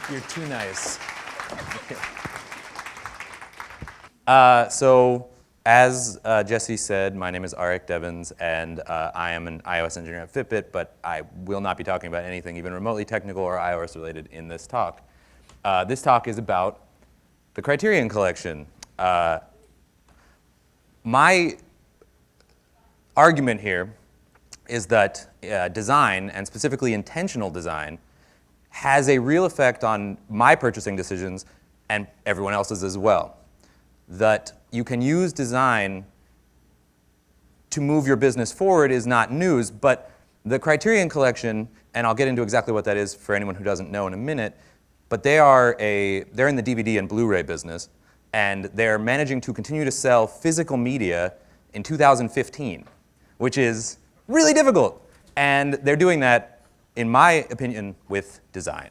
You're too nice. So, as Jesse said, my name is Arik Devens, and I am an iOS engineer at Fitbit, but I will not be talking about anything even remotely technical or iOS related in this talk. This talk is about the Criterion Collection. My argument here is that design, and specifically intentional design, has a real effect on my purchasing decisions and everyone else's as well. That you can use design to move your business forward is not news, but the Criterion Collection, and I'll get into exactly what that is for anyone who doesn't know in a minute, but they're in the DVD and Blu-ray business, and they're managing to continue to sell physical media in 2015, which is really difficult. And they're doing that, in my opinion, with design.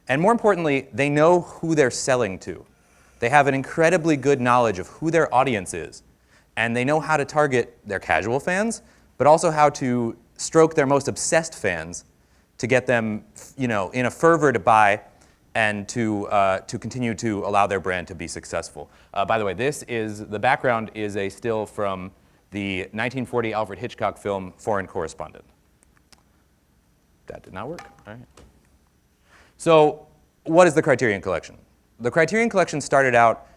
And more importantly, they know who they're selling to. They have an incredibly good knowledge of who their audience is. And they know how to target their casual fans, but also how to stroke their most obsessed fans to get them, in a fervor to buy and to continue to allow their brand to be successful. By the way, the background is a still from the 1940 Alfred Hitchcock film, Foreign Correspondent. That did not work. All right. So what is the Criterion Collection? The Criterion Collection started out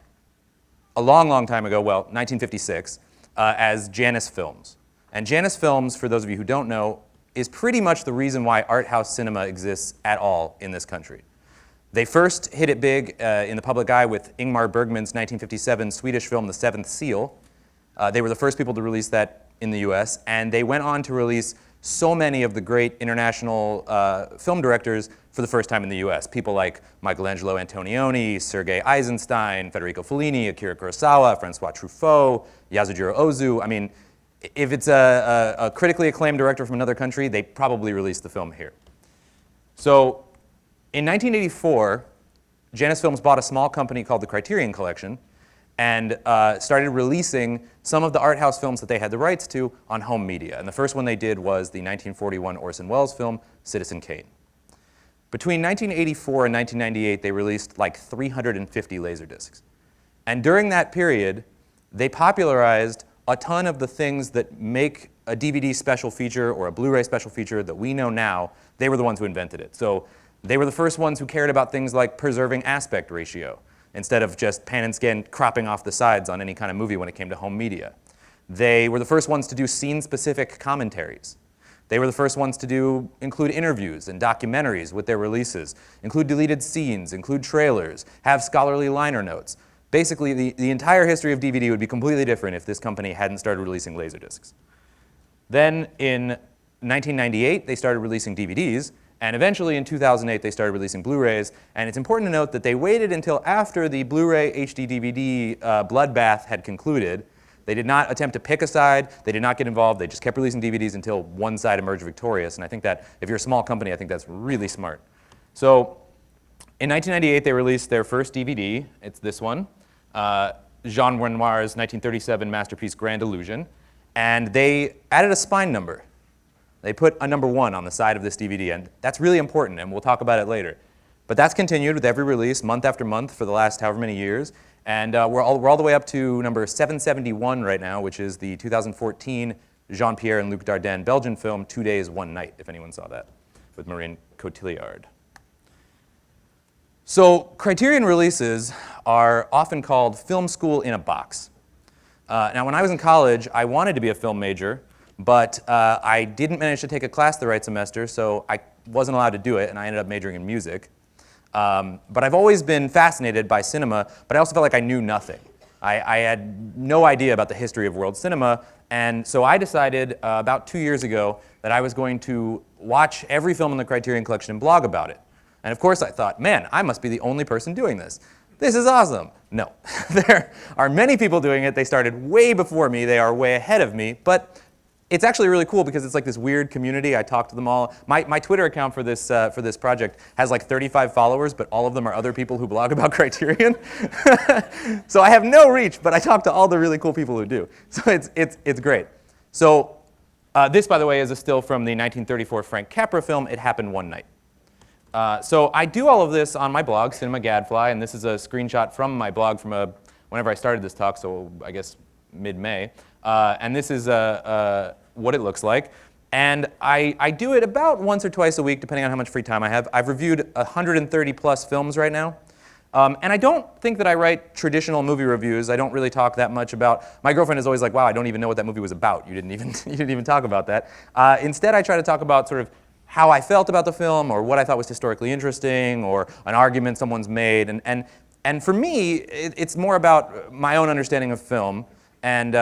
a long, long time ago, 1956, as Janus Films. And Janus Films, for those of you who don't know, is pretty much the reason why art house cinema exists at all in this country. They first hit it big in the public eye with Ingmar Bergman's 1957 Swedish film, The Seventh Seal. They were the first people to release that in the US, and they went on to release so many of the great international film directors for the first time in the US. People like Michelangelo Antonioni, Sergei Eisenstein, Federico Fellini, Akira Kurosawa, Francois Truffaut, Yasujiro Ozu. I mean, if it's a critically acclaimed director from another country, they probably released the film here. So in 1984, Janus Films bought a small company called the Criterion Collection and started releasing some of the art house films that they had the rights to on home media. And the first one they did was the 1941 Orson Welles film, Citizen Kane. Between 1984 and 1998, they released like 350 Laserdiscs. And during that period, they popularized a ton of the things that make a DVD special feature or a Blu-ray special feature that we know now. They were the ones who invented it. So they were the first ones who cared about things like preserving aspect ratio, instead of just pan and scan cropping off the sides on any kind of movie when it came to home media. They were the first ones to do scene-specific commentaries. They were the first ones to include interviews and documentaries with their releases, include deleted scenes, include trailers, have scholarly liner notes. Basically, the entire history of DVD would be completely different if this company hadn't started releasing Laserdiscs. Then in 1998, they started releasing DVDs, and eventually in 2008, they started releasing Blu-rays. And it's important to note that they waited until after the Blu-ray HD DVD bloodbath had concluded. They did not attempt to pick a side. They did not get involved. They just kept releasing DVDs until one side emerged victorious. And I think that if you're a small company, I think that's really smart. So in 1998, they released their first DVD. It's this one, Jean Renoir's 1937 masterpiece, Grand Illusion. And they added a spine number. They put a number 1 on the side of this DVD, and that's really important, and we'll talk about it later. But that's continued with every release, month after month, for the last however many years. And we're all the way up to number 771 right now, which is the 2014 Jean-Pierre and Luc Dardenne Belgian film, 2 Days, 1 Night, if anyone saw that, with Marion Cotillard. So Criterion releases are often called film school in a box. Now, when I was in college, I wanted to be a film major, but I didn't manage to take a class the right semester, so I wasn't allowed to do it, and I ended up majoring in music. But I've always been fascinated by cinema, but I also felt like I knew nothing. I had no idea about the history of world cinema, and so I decided about 2 years ago that I was going to watch every film in the Criterion Collection and blog about it. And of course I thought, man, I must be the only person doing this. This is awesome. No, there are many people doing it. They started way before me. They are way ahead of me, but it's actually really cool because it's like this weird community. I talk to them all. My Twitter account for this project has like 35 followers, but all of them are other people who blog about Criterion. So I have no reach, but I talk to all the really cool people who do. So it's great. So this, by the way, is a still from the 1934 Frank Capra film, It Happened One Night. So I do all of this on my blog, Cinema Gadfly, and this is a screenshot from my blog from whenever I started this talk, so I guess mid-May. And this is what it looks like. And I do it about once or twice a week, depending on how much free time I have. I've reviewed 130 plus films right now. And I don't think that I write traditional movie reviews. I don't really talk that much about. My girlfriend is always like, "Wow, I don't even know what that movie was about. You didn't even talk about that." Instead, I try to talk about sort of how I felt about the film, or what I thought was historically interesting, or an argument someone's made. And for me, it's more about my own understanding of film and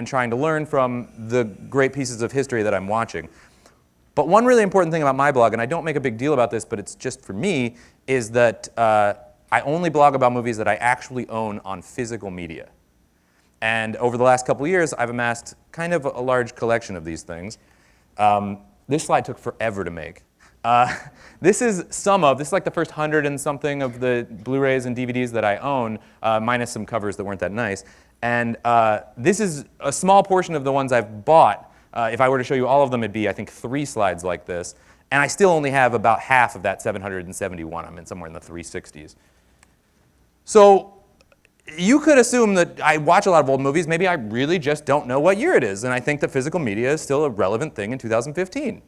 trying to learn from the great pieces of history that I'm watching. But one really important thing about my blog, and I don't make a big deal about this, but it's just for me, is that I only blog about movies that I actually own on physical media. And over the last couple of years, I've amassed kind of a large collection of these things. This slide took forever to make. This is like the first 100 and something of the Blu-rays and DVDs that I own, minus some covers that weren't that nice. And this is a small portion of the ones I've bought. If I were to show you all of them, it'd be, I think, 3 slides like this. And I still only have about half of that 771. I'm in somewhere in the 360s. So you could assume that I watch a lot of old movies. Maybe I really just don't know what year it is. And I think that physical media is still a relevant thing in 2015.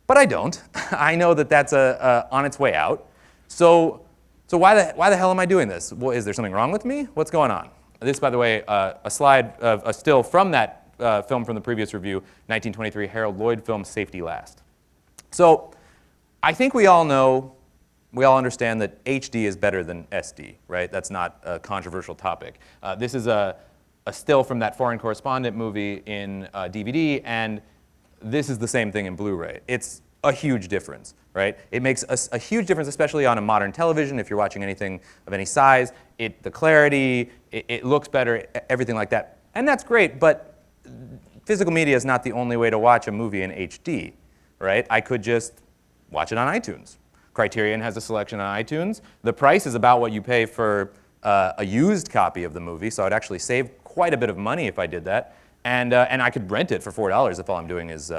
But I don't. I know that that's on its way out. So why the hell am I doing this? Well, is there something wrong with me? What's going on? This, by the way, a slide of a still from that film from the previous review, 1923 Harold Lloyd film, Safety Last. So I think we all understand that HD is better than SD, right? That's not a controversial topic. This is a still from that Foreign Correspondent movie in DVD, and this is the same thing in Blu-ray. It's a huge difference, right? It makes a huge difference, especially on a modern television, if you're watching anything of any size. The clarity, it looks better, everything like that. And that's great, but physical media is not the only way to watch a movie in HD, right? I could just watch it on iTunes. Criterion has a selection on iTunes. The price is about what you pay for a used copy of the movie, so I'd actually save quite a bit of money if I did that. And I could rent it for $4 if all I'm doing is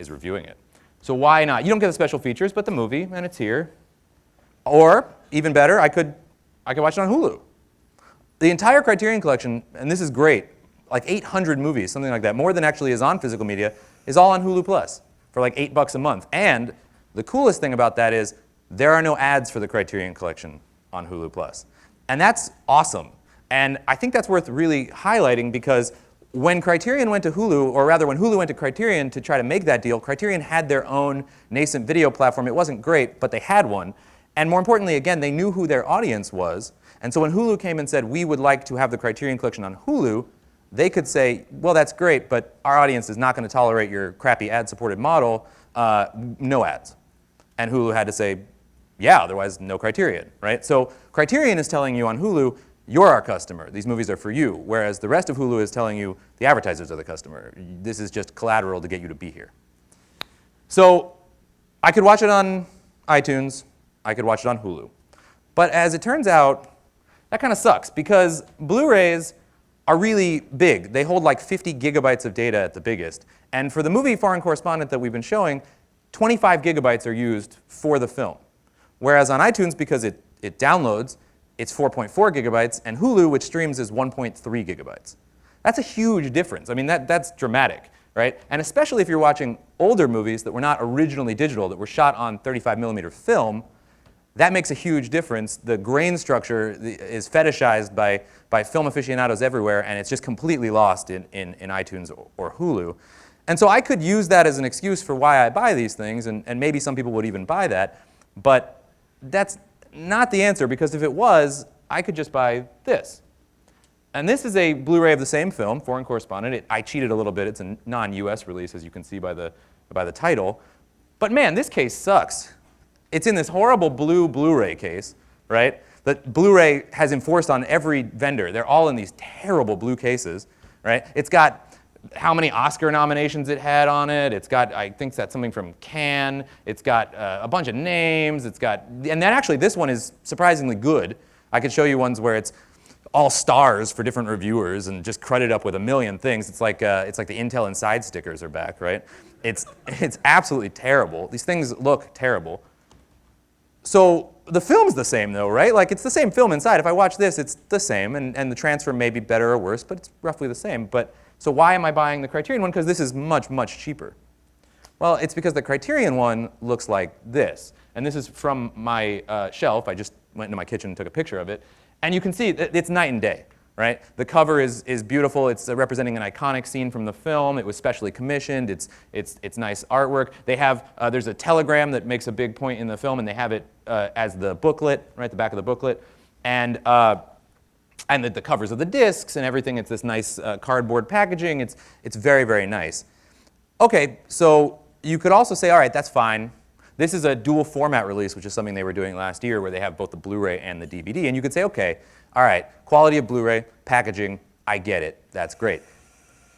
reviewing it. So why not? You don't get the special features, but the movie, and it's here. Or, even better, I could watch it on Hulu. The entire Criterion collection, and this is great, like 800 movies, something like that, more than actually is on physical media, is all on Hulu Plus for like $8 a month. And the coolest thing about that is there are no ads for the Criterion collection on Hulu Plus. And that's awesome. And I think that's worth really highlighting, because when Criterion went to Hulu, or rather when Hulu went to Criterion to try to make that deal, Criterion had their own nascent video platform. It wasn't great, but they had one. And more importantly, again, they knew who their audience was. And so when Hulu came and said, we would like to have the Criterion collection on Hulu, they could say, well, that's great, but our audience is not going to tolerate your crappy ad-supported model, no ads. And Hulu had to say, yeah, otherwise no Criterion, right? So Criterion is telling you on Hulu, you're our customer. These movies are for you. Whereas the rest of Hulu is telling you the advertisers are the customer. This is just collateral to get you to be here. So I could watch it on iTunes. I could watch it on Hulu. But as it turns out, that kind of sucks, because Blu-rays are really big. They hold like 50 gigabytes of data at the biggest. And for the movie Foreign Correspondent that we've been showing, 25 gigabytes are used for the film. Whereas on iTunes, because it downloads, it's 4.4 gigabytes, and Hulu, which streams, is 1.3 gigabytes. That's a huge difference. I mean, that's dramatic, right? And especially if you're watching older movies that were not originally digital, that were shot on 35 millimeter film, that makes a huge difference. The grain structure is fetishized by film aficionados everywhere, and it's just completely lost in iTunes or Hulu. And so I could use that as an excuse for why I buy these things, and maybe some people would even buy that, but that's not the answer, because if it was, I could just buy this. And this is a Blu-ray of the same film, Foreign Correspondent. I cheated a little bit. It's a non-US release, as you can see by the title. But man, this case sucks. It's in this horrible blue Blu-ray case, right? That Blu-ray has enforced on every vendor. They're all in these terrible blue cases, right? It's got how many Oscar nominations it had on it. It's got, I think that's something from Cannes. It's got a bunch of names. It's got, and then actually this one is surprisingly good. I could show you ones where it's all stars for different reviewers and just cruddied up with a million things. It's like the Intel Inside stickers are back, right? It's absolutely terrible. These things look terrible. So the film's the same though, right? Like it's the same film inside. If I watch this, it's the same, and the transfer may be better or worse, but it's roughly the same. But so why am I buying the Criterion one? Because this is much, much cheaper. Well, it's because the Criterion one looks like this. And this is from my shelf. I just went into my kitchen and took a picture of it. And you can see that it's night and day, right? The cover is beautiful. It's representing an iconic scene from the film. It was specially commissioned. It's nice artwork. They have, there's a telegram that makes a big point in the film, and they have it as the booklet, right, the back of the booklet. And the covers of the discs and everything. It's this nice cardboard packaging. It's very, very nice. Okay, so you could also say, all right, that's fine. This is a dual format release, which is something they were doing last year, where they have both the Blu-ray and the DVD. And you could say, okay, all right, quality of Blu-ray, packaging, I get it. That's great.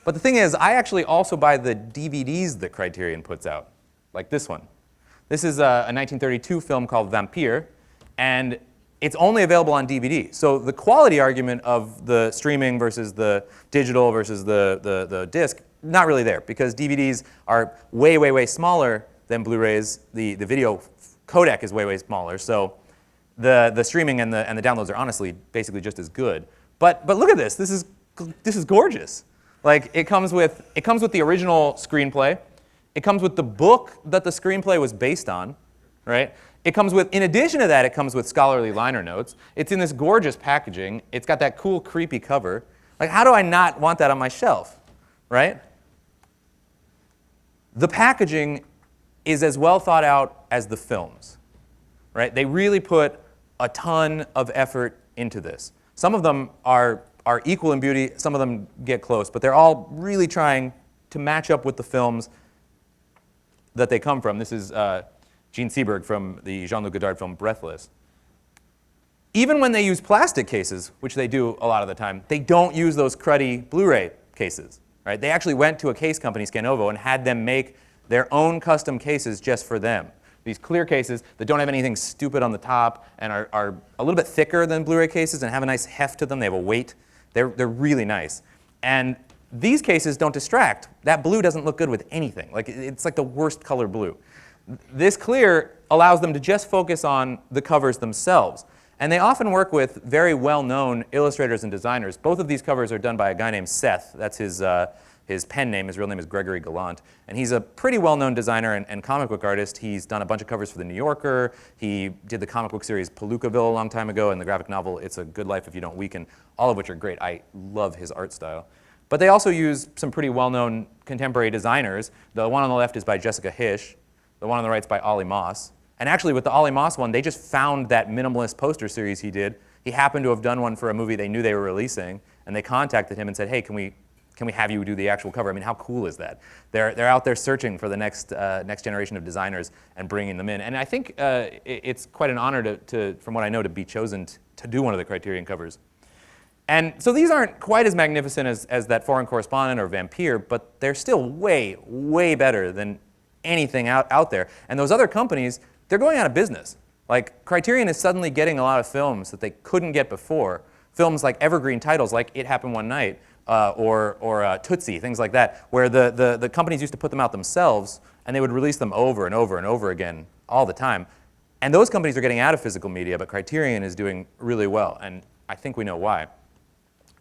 But the thing is, I actually also buy the DVDs that Criterion puts out, like this one. This is a 1932 film called Vampire, and it's only available on DVD. So the quality argument of the streaming versus the digital versus the disc, not really there, because DVDs are way, way, way smaller than Blu-rays. The video codec is way, way smaller. So the streaming and the downloads are honestly basically just as good. But look at this. This is gorgeous. Like it comes with the original screenplay. It comes with the book that the screenplay was based on, right? It comes with, in addition to that, it comes with scholarly liner notes. It's in this gorgeous packaging. It's got that cool, creepy cover. Like, how do I not want that on my shelf, right? The packaging is as well thought out as the films, right? They really put a ton of effort into this. Some of them are equal in beauty. Some of them get close, but they're all really trying to match up with the films that they come from. This is Gene Seberg from the Jean-Luc Godard film Breathless. Even when they use plastic cases, which they do a lot of the time, they don't use those cruddy Blu-ray cases, right? They actually went to a case company, Scanovo, and had them make their own custom cases just for them. These clear cases that don't have anything stupid on the top and are a little bit thicker than Blu-ray cases and have a nice heft to them. They have a weight. They're really nice. And these cases don't distract. That blue doesn't look good with anything. Like, it's like the worst color blue. This clear allows them to just focus on the covers themselves. And they often work with very well-known illustrators and designers. Both of these covers are done by a guy named Seth. That's his pen name. His real name is Gregory Gallant. And he's a pretty well-known designer and comic book artist. He's done a bunch of covers for The New Yorker. He did the comic book series Palookaville a long time ago, and the graphic novel It's a Good Life If You Don't Weaken, all of which are great. I love his art style. But they also use some pretty well-known contemporary designers. The one on the left is by Jessica Hische. The one on the right is by Ollie Moss. And actually, with the Ollie Moss one, they just found that minimalist poster series he did. He happened to have done one for a movie they knew they were releasing, and they contacted him and said, hey, can we have you do the actual cover? I mean, how cool is that? They're out there searching for the next generation of designers and bringing them in. And I think it's quite an honor from what I know, to be chosen to do one of the Criterion covers. And so these aren't quite as magnificent as that Foreign Correspondent or Vampire, but they're still way, way better than anything out there. And those other companies, they're going out of business. Like, Criterion is suddenly getting a lot of films that they couldn't get before. Films like evergreen titles, like It Happened One Night, or Tootsie, things like that, where the companies used to put them out themselves, and they would release them over and over and over again all the time. And those companies are getting out of physical media, but Criterion is doing really well, and I think we know why.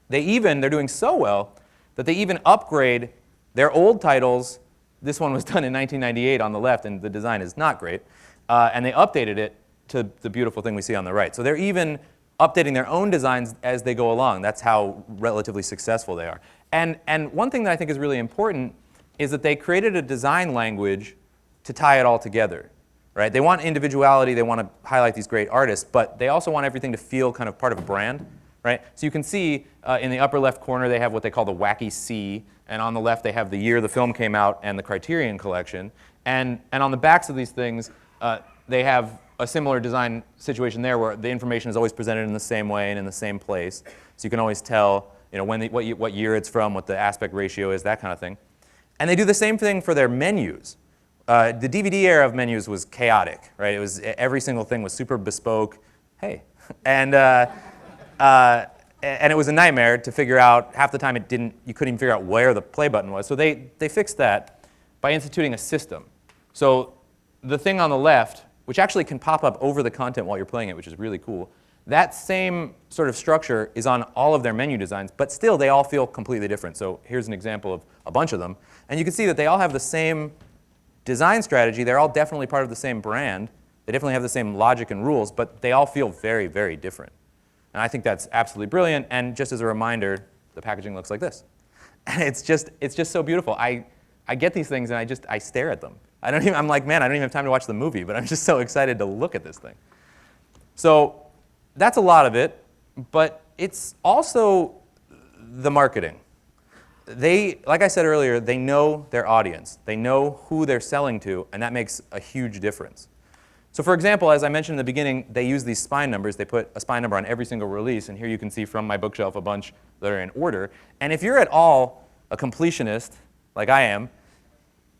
They're doing so well that they even upgrade their old titles. This one was done in 1998 on the left, and the design is not great. And they updated it to the beautiful thing we see on the right. So they're even updating their own designs as they go along. That's how relatively successful they are. And one thing that I think is really important is that they created a design language to tie it all together, right? They want individuality. They want to highlight these great artists, but they also want everything to feel kind of part of a brand, right? So you can see in the upper left corner, they have what they call the Wacky C, and on the left, they have the year the film came out and the Criterion Collection. And on the backs of these things, they have a similar design situation there, where the information is always presented in the same way and in the same place. So you can always tell, what year it's from, what the aspect ratio is, that kind of thing. And they do the same thing for their menus. The DVD era of menus was chaotic, right? It was, every single thing was super bespoke. Hey. And it was a nightmare to figure out. Half the time you couldn't even figure out where the play button was. So they fixed that by instituting a system. So the thing on the left which actually can pop up over the content while you're playing it, which is really cool. That same sort of structure is on all of their menu designs, but still they all feel completely different. So here's an example of a bunch of them. And you can see that they all have the same design strategy. They're all definitely part of the same brand. They definitely have the same logic and rules, but they all feel very, very different. And I think that's absolutely brilliant. And just as a reminder, the packaging looks like this. And it's just so beautiful. I get these things and I stare at them. I'm like, man, I don't even have time to watch the movie, but I'm just so excited to look at this thing. So that's a lot of it, but it's also the marketing. Like I said earlier, they know their audience. They know who they're selling to, and that makes a huge difference. So for example, as I mentioned in the beginning, they use these spine numbers. They put a spine number on every single release, and here you can see from my bookshelf a bunch that are in order. And if you're at all a completionist, like I am,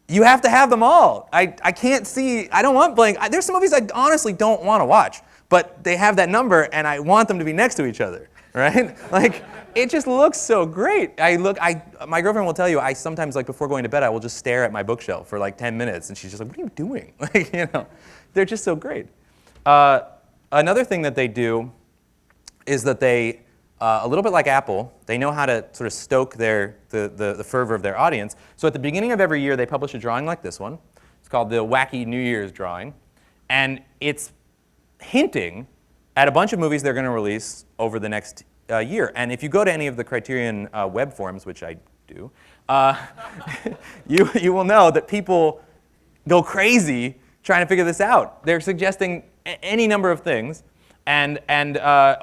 you have to have them all. I can't see, I don't want blank. There's some movies I honestly don't want to watch, but they have that number, and I want them to be next to each other, right? Like, it just looks so great. My girlfriend will tell you, I sometimes, like, before going to bed, I will just stare at my bookshelf for like 10 minutes, and she's just like, what are you doing? Like, you know, they're just so great. Another thing that they do is that they, a little bit like Apple, they know how to sort of stoke the fervor of their audience. So at the beginning of every year, they publish a drawing like this one. It's called the Wacky New Year's Drawing. And it's hinting at a bunch of movies they're going to release over the next year. And if you go to any of the Criterion web forums, which I do, you will know that people go crazy trying to figure this out. They're suggesting any number of things. And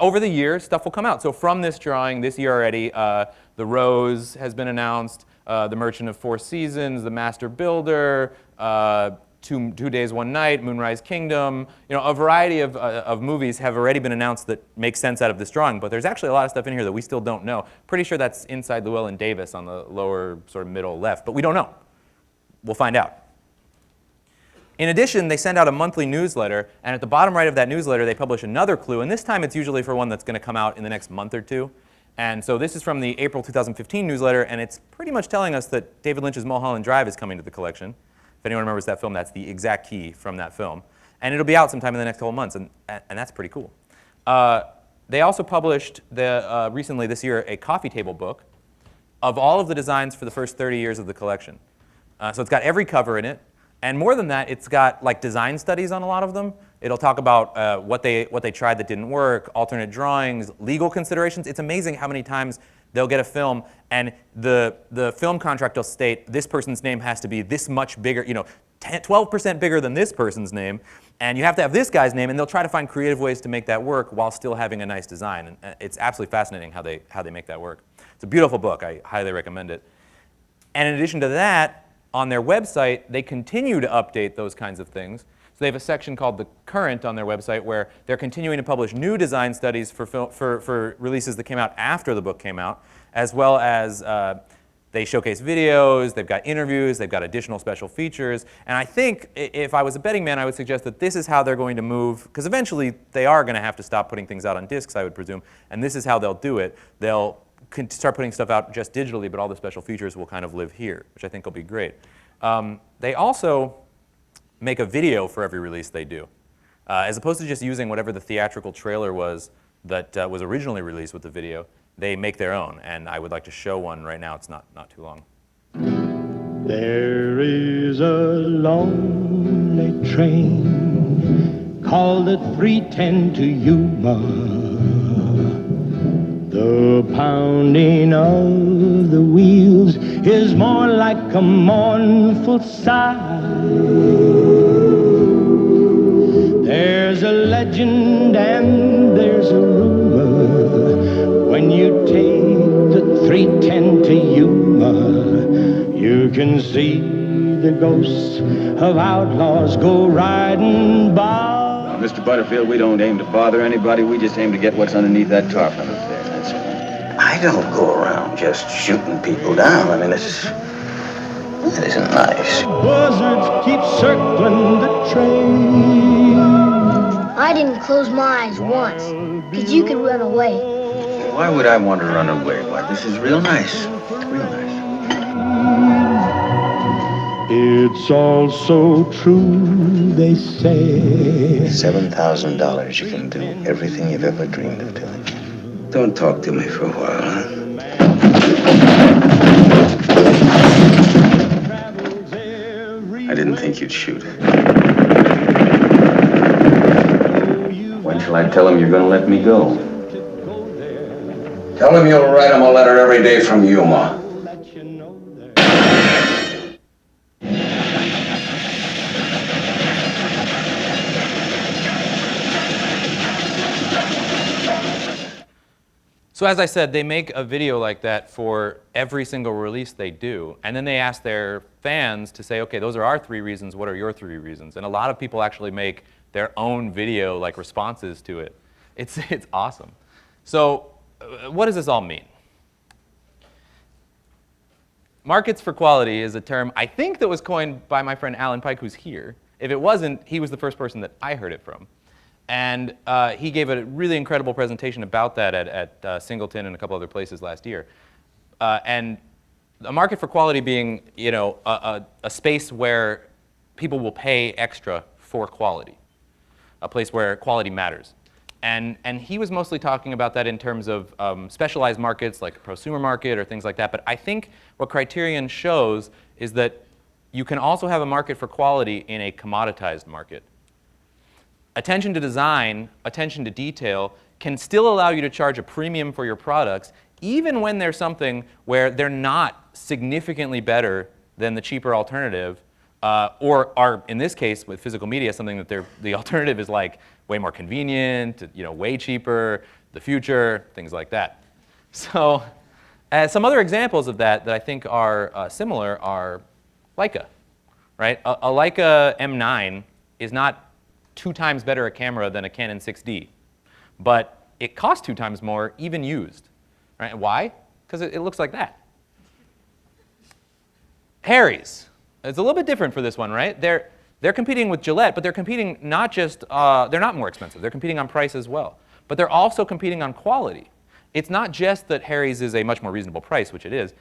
over the year, stuff will come out. So from this drawing, this year already, The Rose has been announced, The Merchant of Four Seasons, The Master Builder, Two Days, One Night, Moonrise Kingdom. You know, a variety of movies have already been announced that make sense out of this drawing, but there's actually a lot of stuff in here that we still don't know. Pretty sure that's Inside Llewellyn Davis on the lower sort of middle left, but we don't know. We'll find out. In addition, they send out a monthly newsletter, and at the bottom right of that newsletter, they publish another clue, and this time it's usually for one that's going to come out in the next month or two. And so this is from the April 2015 newsletter, and it's pretty much telling us that David Lynch's Mulholland Drive is coming to the collection. If anyone remembers that film, that's the exact key from that film. And it'll be out sometime in the next couple months, and that's pretty cool. They also published recently this year a coffee table book of all of the designs for the first 30 years of the collection. So it's got every cover in it. And more than that, it's got like design studies on a lot of them. It'll talk about what they tried that didn't work, alternate drawings, legal considerations. It's amazing how many times they'll get a film and the film contract will state this person's name has to be this much bigger, 12% bigger than this person's name, and you have to have this guy's name, and they'll try to find creative ways to make that work while still having a nice design. And it's absolutely fascinating how they make that work. It's a beautiful book. I highly recommend it. And in addition to that, on their website, they continue to update those kinds of things. So they have a section called The Current on their website where they're continuing to publish new design studies for releases that came out after the book came out, as well as they showcase videos, they've got interviews, they've got additional special features. And I think if I was a betting man, I would suggest that this is how they're going to move, because eventually they are going to have to stop putting things out on discs, I would presume, and this is how they'll do it. They'll start putting stuff out just digitally, but all the special features will kind of live here, which I think will be great. They also make a video for every release they do. As opposed to just using whatever the theatrical trailer was that was originally released with the video, they make their own, and I would like to show one right now. It's not too long. There is a lonely train called the 310 to Yuma. The pounding of the wheels is more like a mournful sigh. There's a legend and there's a rumor. When you take the 310 to Yuma, you can see the ghosts of outlaws go riding by. Mr. Butterfield, we don't aim to bother anybody. We just aim to get what's underneath that tarpon up there. I don't go around just shooting people down. I mean, that isn't nice. Buzzards keep circling the train. I didn't close my eyes once, because you could run away. Why would I want to run away? Why, this is real nice. Real nice. It's all so true, they say. $7,000, you can do everything you've ever dreamed of doing. Don't talk to me for a while, huh? I didn't think you'd shoot. When shall I tell him you're gonna let me go? Tell him you'll write him a letter every day from Yuma. So as I said, they make a video like that for every single release they do, and then they ask their fans to say, okay, those are our 3 reasons, what are your 3 reasons? And a lot of people actually make their own video, like responses to it. It's awesome. So what does this all mean? Markets for quality is a term, I think, that was coined by my friend Alan Pike, who's here. If it wasn't, he was the first person that I heard it from. And he gave a really incredible presentation about that at Singleton and a couple other places last year. And a market for quality being, a space where people will pay extra for quality, a place where quality matters. And he was mostly talking about that in terms of specialized markets like a prosumer market or things like that. But I think what Criterion shows is that you can also have a market for quality in a commoditized market. Attention to design, attention to detail can still allow you to charge a premium for your products, even when there's something where they're not significantly better than the cheaper alternative, or are, in this case, with physical media, something that the alternative is like way more convenient, way cheaper, the future, things like that. So some other examples of that I think are similar are Leica, right? A Leica M9 is not 2 times better a camera than a Canon 6D, but it costs 2 times more even used, right? Why? Because it looks like that. Harry's. It's a little bit different for this one, right? They're competing with Gillette, but they're competing not just, they're not more expensive. They're competing on price as well. But they're also competing on quality. It's not just that Harry's is a much more reasonable price, which it is.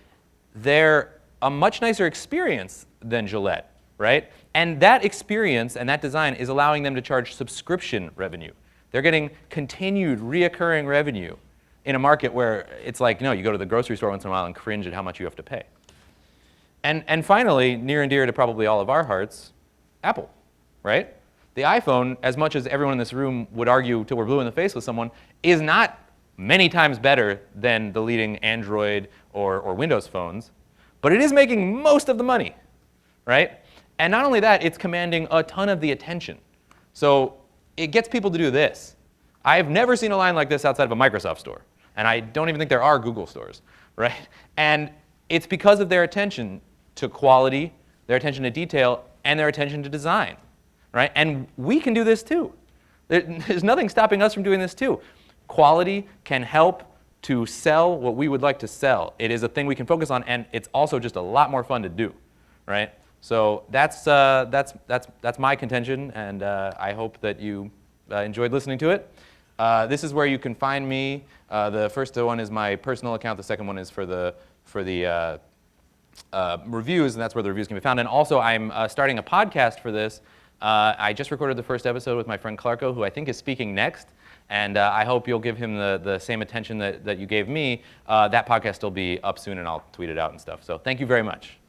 They're a much nicer experience than Gillette, right? And that experience and that design is allowing them to charge subscription revenue. They're getting continued reoccurring revenue in a market where it's like, no, you go to the grocery store once in a while and cringe at how much you have to pay. And finally, near and dear to probably all of our hearts, Apple, right? The iPhone, as much as everyone in this room would argue till we're blue in the face with someone, is not many times better than the leading Android or Windows phones, but it is making most of the money, right? And not only that, it's commanding a ton of the attention. So it gets people to do this. I have never seen a line like this outside of a Microsoft store. And I don't even think there are Google stores, right? And it's because of their attention to quality, their attention to detail, and their attention to design, right? And we can do this too. There's nothing stopping us from doing this too. Quality can help to sell what we would like to sell. It is a thing we can focus on, and it's also just a lot more fun to do, right? So that's my contention, and I hope that you enjoyed listening to it. This is where you can find me. The first one is my personal account. The second one is for the reviews, and that's where the reviews can be found. And also, I'm starting a podcast for this. I just recorded the first episode with my friend Clarko, who I think is speaking next. And I hope you'll give him the same attention that you gave me. That podcast will be up soon, and I'll tweet it out and stuff. So thank you very much.